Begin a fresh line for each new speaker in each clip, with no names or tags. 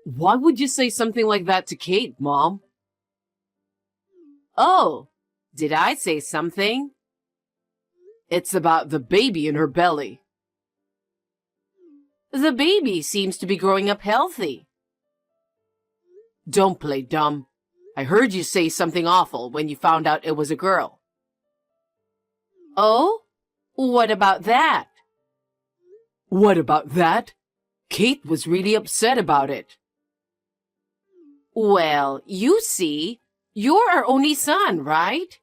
Why would you say something like that to Kate, Mom? Oh, did I say something? It's about the baby in her belly. The baby seems to be growing up healthy. Don't play dumb. I heard you say something awful when you found out it was a girl. Oh? What about that? What about that? Kate was really upset about it. Well, you see, you're our only son, right?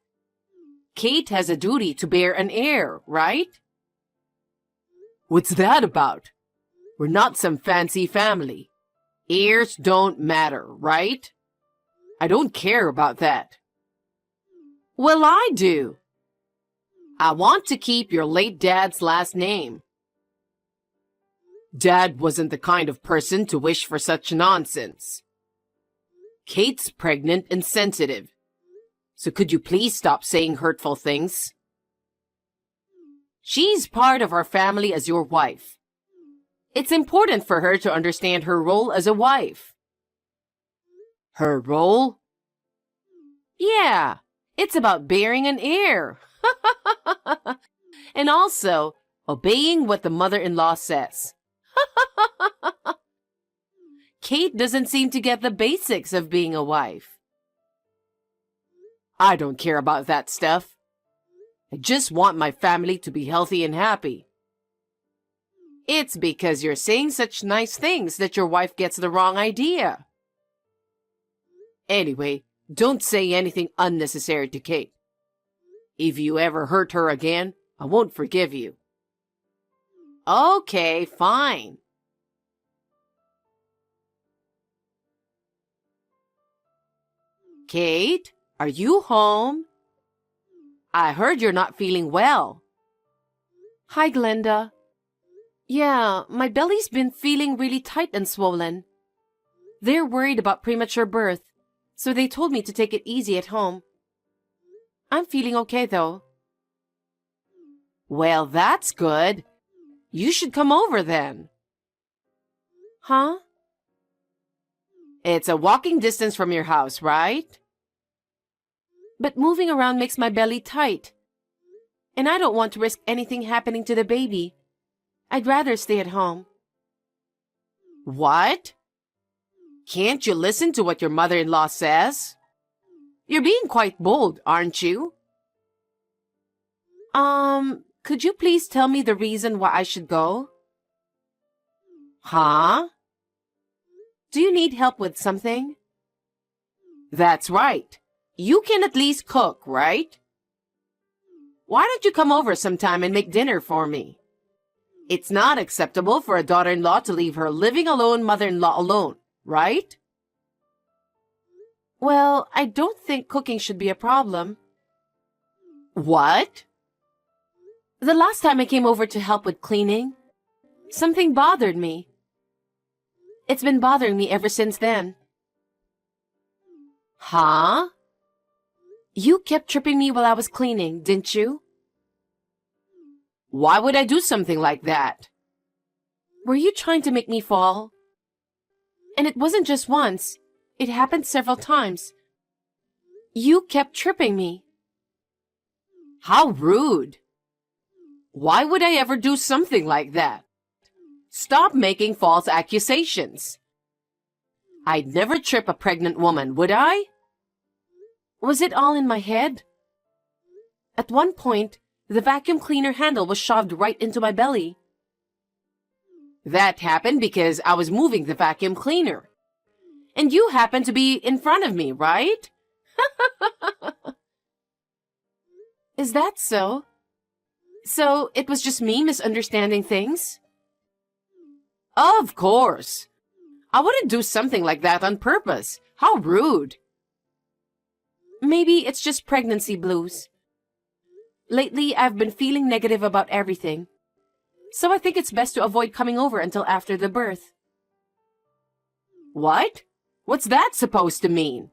Kate has a duty to bear an heir, right? What's that about? We're not some fancy family. Heirs don't matter, right? I don't care about that. Well, I do. I want to keep your late dad's last name. Dad wasn't the kind of person to wish for such nonsense. Kate's pregnant and sensitive. So could you please stop saying hurtful things? She's part of our family as your wife. It's important for her to understand her role as a wife. Her role? Yeah, it's about bearing an heir. And also, obeying what the mother-in-law says. Kate doesn't seem to get the basics of being a wife. I don't care about that stuff. I just want my family to be healthy and happy. It's because you're saying such nice things that your wife gets the wrong idea. Anyway, don't say anything unnecessary to Kate. If you ever hurt her again, I won't forgive you. Okay, fine. Kate, are you home? I heard you're not feeling well. Hi, Glenda. Yeah, my belly's been feeling really tight and swollen. They're worried about premature birth, so they told me to take it easy at home. I'm feeling okay, though. Well, that's good. You should come over then. Huh? It's a walking distance from your house, right? But moving around makes my belly tight. And I don't want to risk anything happening to the baby. I'd rather stay at home. What? Can't you listen to what your mother-in-law says? You're being quite bold, aren't you? Could you please tell me the reason why I should go? Huh? Do you need help with something? That's right. You can at least cook, right? Why don't you come over sometime and make dinner for me? It's not acceptable for a daughter-in-law to leave her living alone mother-in-law alone, right? Well, I don't think cooking should be a problem. What? The last time I came over to help with cleaning, something bothered me. It's been bothering me ever since then. Huh? You kept tripping me while I was cleaning, didn't you? Why would I do something like that? Were you trying to make me fall? And it wasn't just once. It happened several times. You kept tripping me. How rude. Why would I ever do something like that? Stop making false accusations. I'd never trip a pregnant woman, would I? Was it all in my head? At one point, the vacuum cleaner handle was shoved right into my belly. That happened because I was moving the vacuum cleaner. And you happened to be in front of me, right? Is that so? So it was just me misunderstanding things? Of course. I wouldn't do something like that on purpose. How rude. Maybe it's just pregnancy blues. Lately, I've been feeling negative about everything. So I think it's best to avoid coming over until after the birth. What? What's that supposed to mean?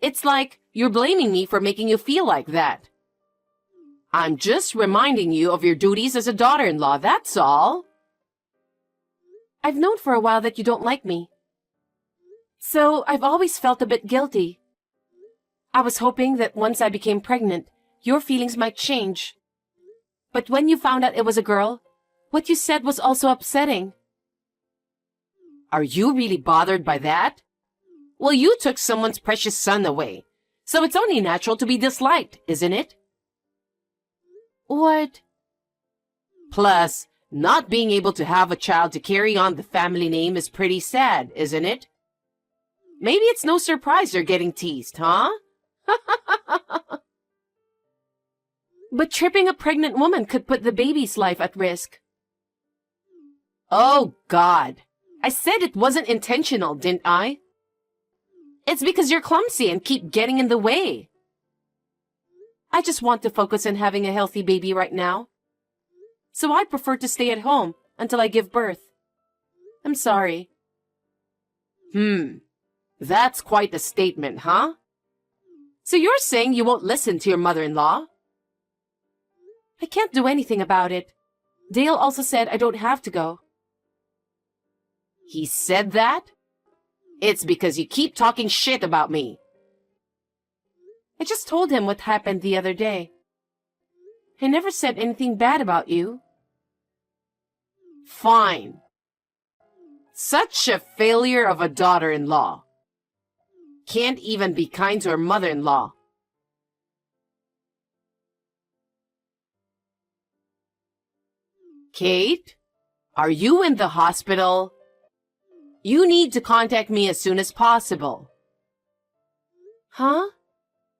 It's like you're blaming me for making you feel like that. I'm just reminding you of your duties as a daughter-in-law, that's all. I've known for a while that you don't like me. So I've always felt a bit guilty. I was hoping that once I became pregnant, your feelings might change. But when you found out it was a girl, what you said was also upsetting. Are you really bothered by that? Well, you took someone's precious son away, so it's only natural to be disliked, isn't it? What? Plus, not being able to have a child to carry on the family name is pretty sad, isn't it? Maybe it's no surprise you're getting teased, huh? But tripping a pregnant woman could put the baby's life at risk. Oh, God. I said it wasn't intentional, didn't I? It's because you're clumsy and keep getting in the way. I just want to focus on having a healthy baby right now. So I'd prefer to stay at home until I give birth. I'm sorry. That's quite a statement, huh? So you're saying you won't listen to your mother-in-law? I can't do anything about it. Dale also said I don't have to go. He said that? It's because you keep talking shit about me. I just told him what happened the other day. I never said anything bad about you. Fine. Such a failure of a daughter-in-law. Can't even be kind to her mother-in-law. Kate, are you in the hospital? You need to contact me as soon as possible. Huh?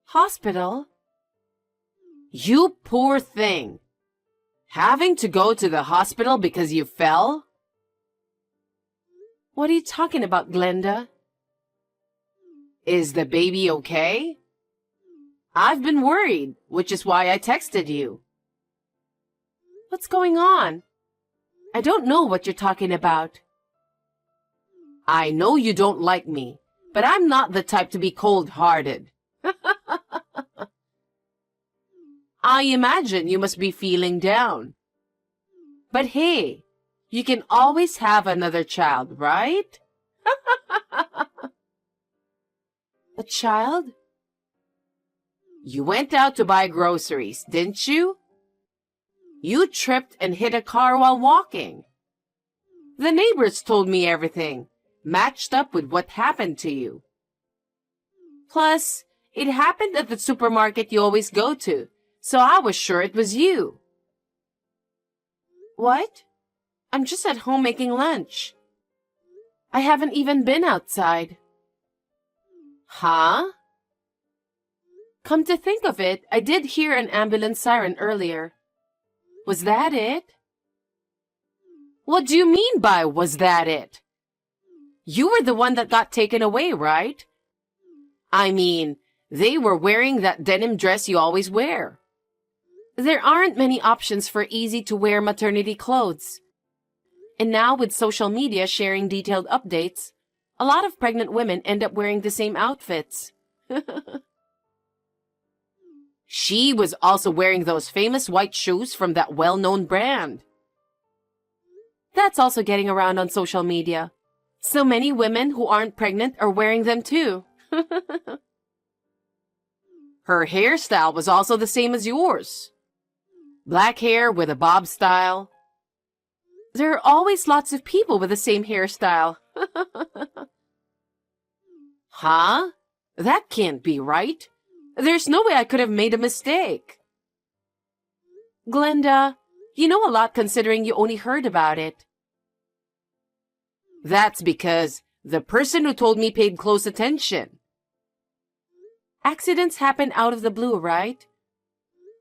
Hospital? You poor thing. Having to go to the hospital because you fell? What are you talking about, Glenda? Is the baby okay? I've been worried, which is why I texted you. What's going on? I don't know what you're talking about. I know you don't like me, but I'm not the type to be cold-hearted. I imagine you must be feeling down. But hey, you can always have another child, right? A child? You went out to buy groceries, didn't you? You tripped and hit a car while walking. The neighbors told me everything, matched up with what happened to you. Plus, it happened at the supermarket you always go to, so I was sure it was you. What? I'm just at home making lunch. I haven't even been outside. Huh? Come to think of it, I did hear an ambulance siren earlier. Was that it? What do you mean by was that it? You were the one that got taken away, right? I mean, they were wearing that denim dress you always wear. There aren't many options for easy-to-wear maternity clothes. And now with social media sharing detailed updates, a lot of pregnant women end up wearing the same outfits. She was also wearing those famous white shoes from that well-known brand. That's also getting around on social media. So many women who aren't pregnant are wearing them too. Her hairstyle was also the same as yours. Black hair with a bob style. There are always lots of people with the same hairstyle. Huh? That can't be right. There's no way I could have made a mistake. Glenda, you know a lot considering you only heard about it. That's because the person who told me paid close attention. Accidents happen out of the blue, right?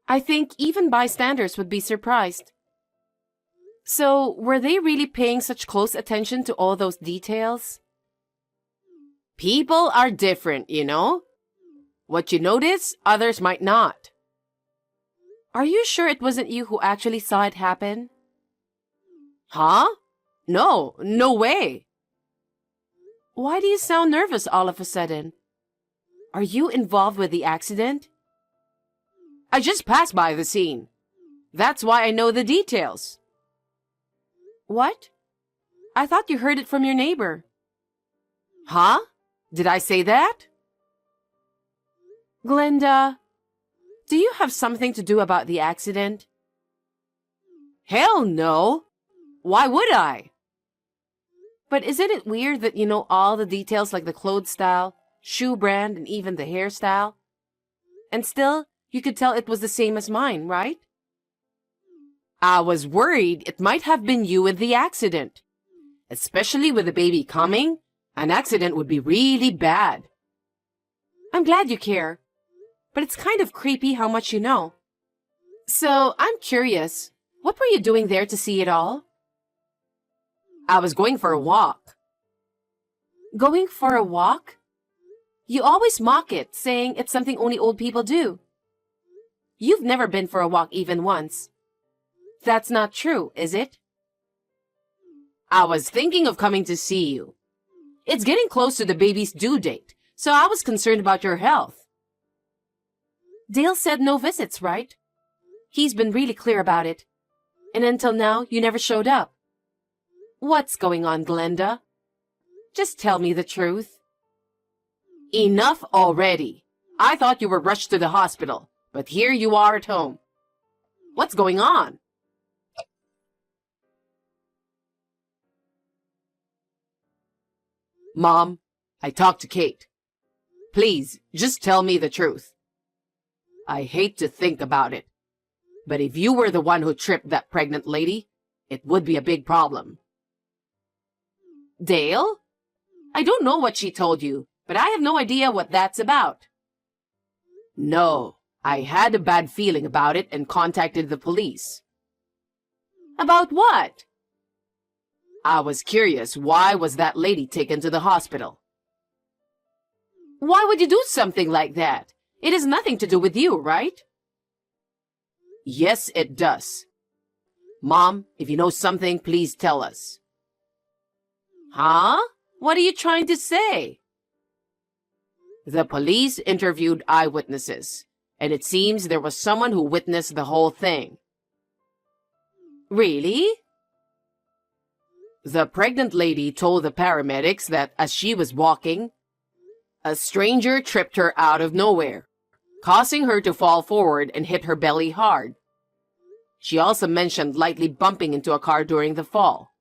I think even bystanders would be surprised. So, were they really paying such close attention to all those details? People are different, you know? What you notice, others might not. Are you sure it wasn't you who actually saw it happen? Huh? No way. Why do you sound nervous all of a sudden? Are you involved with the accident? I just passed by the scene. That's why I know the details. What? I thought you heard it from your neighbor. Huh? Did I say that? Glenda, do you have something to do about the accident? Hell no! Why would I? But isn't it weird that you know all the details like the clothes style, shoe brand, and even the hairstyle? And still, you could tell it was the same as mine, right? I was worried it might have been you in the accident. Especially with the baby coming, an accident would be really bad. I'm glad you care, but it's kind of creepy how much you know. So, I'm curious, what were you doing there to see it all? I was going for a walk. Going for a walk? You always mock it, saying it's something only old people do. You've never been for a walk even once. That's not true, is it? I was thinking of coming to see you. It's getting close to the baby's due date, so I was concerned about your health. Dale said no visits, right? He's been really clear about it. And until now, you never showed up. What's going on, Glenda? Just tell me the truth. Enough already. I thought you were rushed to the hospital, but here you are at home. What's going on? Mom, I talked to Kate. Please, just tell me the truth. I hate to think about it, but if you were the one who tripped that pregnant lady, it would be a big problem. Dale? I don't know what she told you, but I have no idea what that's about. No, I had a bad feeling about it and contacted the police. About what? I was curious, why was that lady taken to the hospital? Why would you do something like that? It has nothing to do with you, right? Yes, it does. Mom, if you know something, please tell us. Huh? What are you trying to say? The police interviewed eyewitnesses, and it seems there was someone who witnessed the whole thing. Really? The pregnant lady told the paramedics that as she was walking, a stranger tripped her out of nowhere, causing her to fall forward and hit her belly hard. She also mentioned lightly bumping into a car during the fall.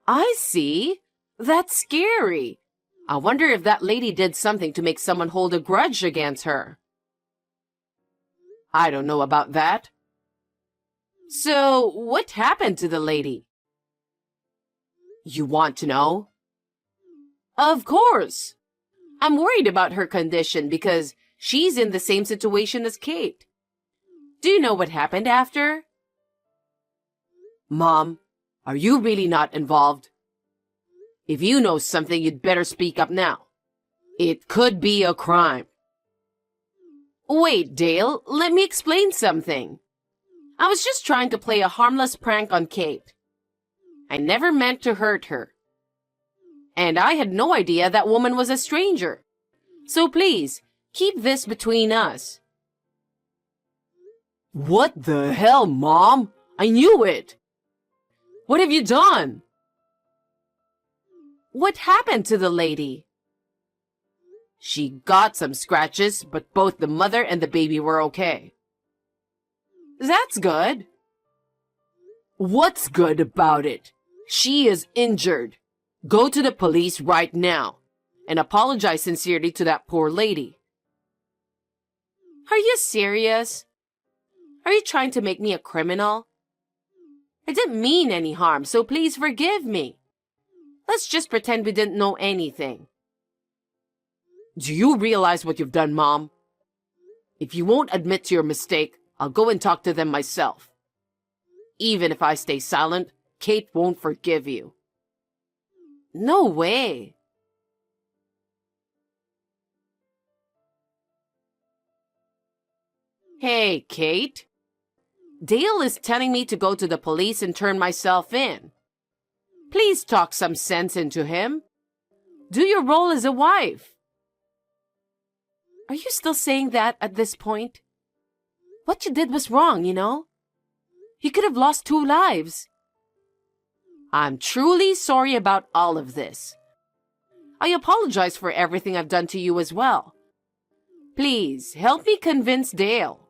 I see. That's scary. I wonder if that lady did something to make someone hold a grudge against her. I don't know about that. So, what happened to the lady? You want to know? Of course. I'm worried about her condition because she's in the same situation as Kate. Do you know what happened after? Mom, are you really not involved? If you know something, you'd better speak up now. It could be a crime. Wait, Dale, let me explain something. I was just trying to play a harmless prank on Kate. I never meant to hurt her. And I had no idea that woman was a stranger. So please, keep this between us. What the hell, Mom? I knew it! What have you done? What happened to the lady? She got some scratches, but both the mother and the baby were okay. That's good. What's good about it? She is injured. Go to the police right now and apologize sincerely to that poor lady. Are you serious? Are you trying to make me a criminal? I didn't mean any harm, so please forgive me. Let's just pretend we didn't know anything. Do you realize what you've done, Mom? If you won't admit to your mistake, I'll go and talk to them myself. Even if I stay silent, Kate won't forgive you. No way. Hey, Kate. Dale is telling me to go to the police and turn myself in. Please talk some sense into him. Do your role as a wife. Are you still saying that at this point? What you did was wrong, you know? You could have lost 2 lives. I'm truly sorry about all of this. I apologize for everything I've done to you as well. Please, help me convince Dale.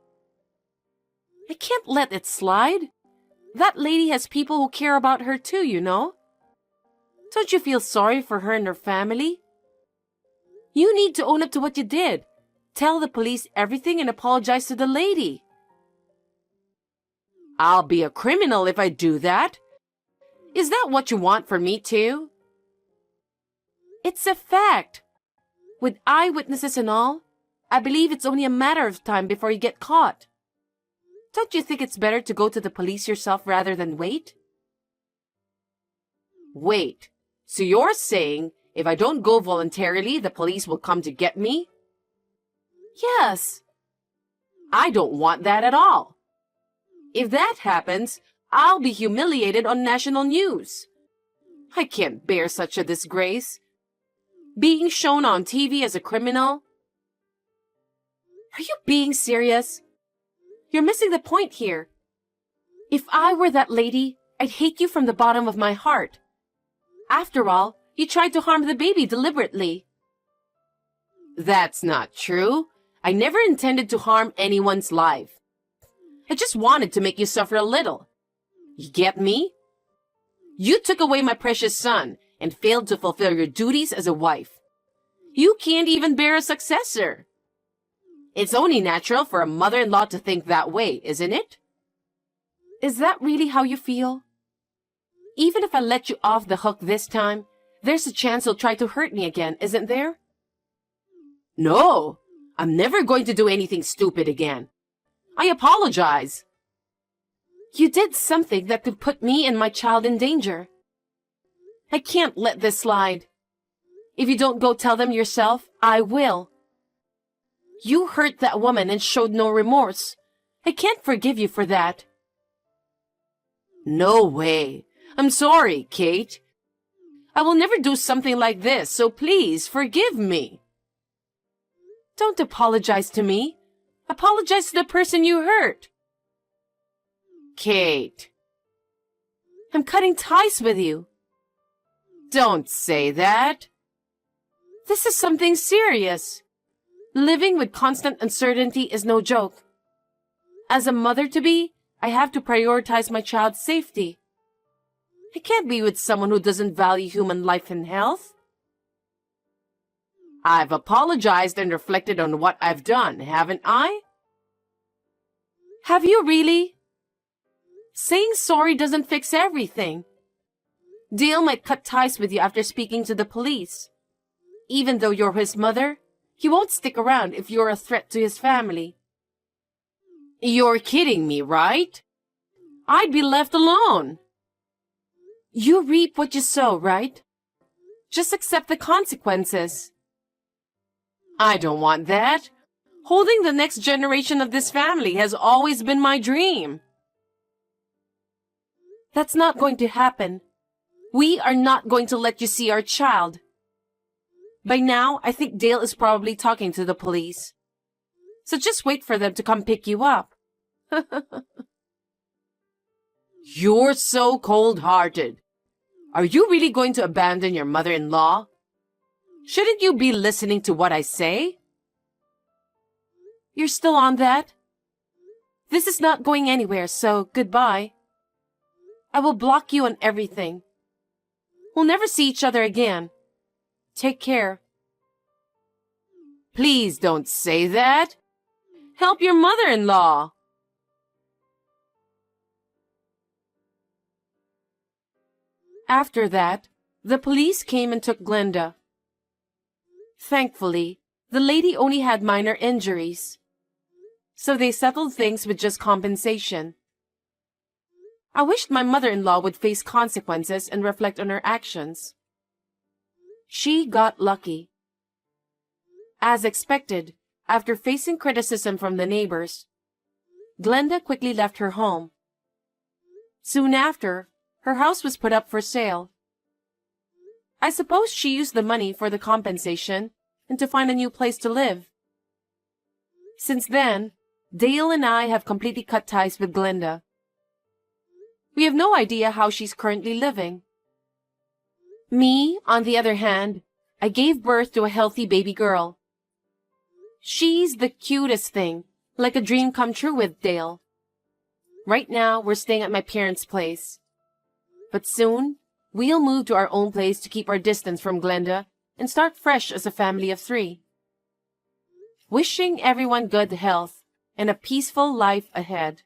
I can't let it slide. That lady has people who care about her too, you know. Don't you feel sorry for her and her family? You need to own up to what you did. Tell the police everything and apologize to the lady. I'll be a criminal if I do that. Is that what you want for me too? It's a fact. With eyewitnesses and all, I believe it's only a matter of time before you get caught. Don't you think it's better to go to the police yourself rather than wait? Wait, so you're saying if I don't go voluntarily, the police will come to get me? Yes. I don't want that at all. If that happens, I'll be humiliated on national news. I can't bear such a disgrace. Being shown on TV as a criminal? Are you being serious? You're missing the point here. If I were that lady, I'd hate you from the bottom of my heart. After all, you tried to harm the baby deliberately. That's not true. I never intended to harm anyone's life. I just wanted to make you suffer a little. You get me? You took away my precious son and failed to fulfill your duties as a wife. You can't even bear a successor. It's only natural for a mother-in-law to think that way, isn't it? Is that really how you feel? Even if I let you off the hook this time, there's a chance you'll try to hurt me again, isn't there? No, I'm never going to do anything stupid again. I apologize. You did something that could put me and my child in danger. I can't let this slide. If you don't go tell them yourself, I will. You hurt that woman and showed no remorse. I can't forgive you for that. No way. I'm sorry, Kate. I will never do something like this, so please forgive me. Don't apologize to me. Apologize to the person you hurt. Kate. I'm cutting ties with you. Don't say that. This is something serious. Living with constant uncertainty is no joke. As a mother-to-be, I have to prioritize my child's safety. I can't be with someone who doesn't value human life and health. I've apologized and reflected on what I've done, haven't I? Have you really? Saying sorry doesn't fix everything. Dale might cut ties with you after speaking to the police. Even though you're his mother, he won't stick around if you're a threat to his family. You're kidding me, right? I'd be left alone. You reap what you sow, right? Just accept the consequences. I don't want that. Holding the next generation of this family has always been my dream. That's not going to happen. We are not going to let you see our child. By now, I think Dale is probably talking to the police. So just wait for them to come pick you up. You're so cold-hearted. Are you really going to abandon your mother-in-law? Shouldn't you be listening to what I say? You're still on that? This is not going anywhere, so goodbye. I will block you on everything. We'll never see each other again. Take care. Please don't say that. Help your mother-in-law. After that, the police came and took Glenda. Thankfully, the lady only had minor injuries, so they settled things with just compensation. I wished my mother-in-law would face consequences and reflect on her actions. She got lucky. As expected, after facing criticism from the neighbors, Glenda quickly left her home. Soon after, her house was put up for sale. I suppose she used the money for the compensation and to find a new place to live. Since then, Dale and I have completely cut ties with Glenda. We have no idea how she's currently living. Me, on the other hand, I gave birth to a healthy baby girl. She's the cutest thing, like a dream come true with Dale. Right now, we're staying at my parents' place. But soon, we'll move to our own place to keep our distance from Glenda and start fresh as a family of 3. Wishing everyone good health and a peaceful life ahead.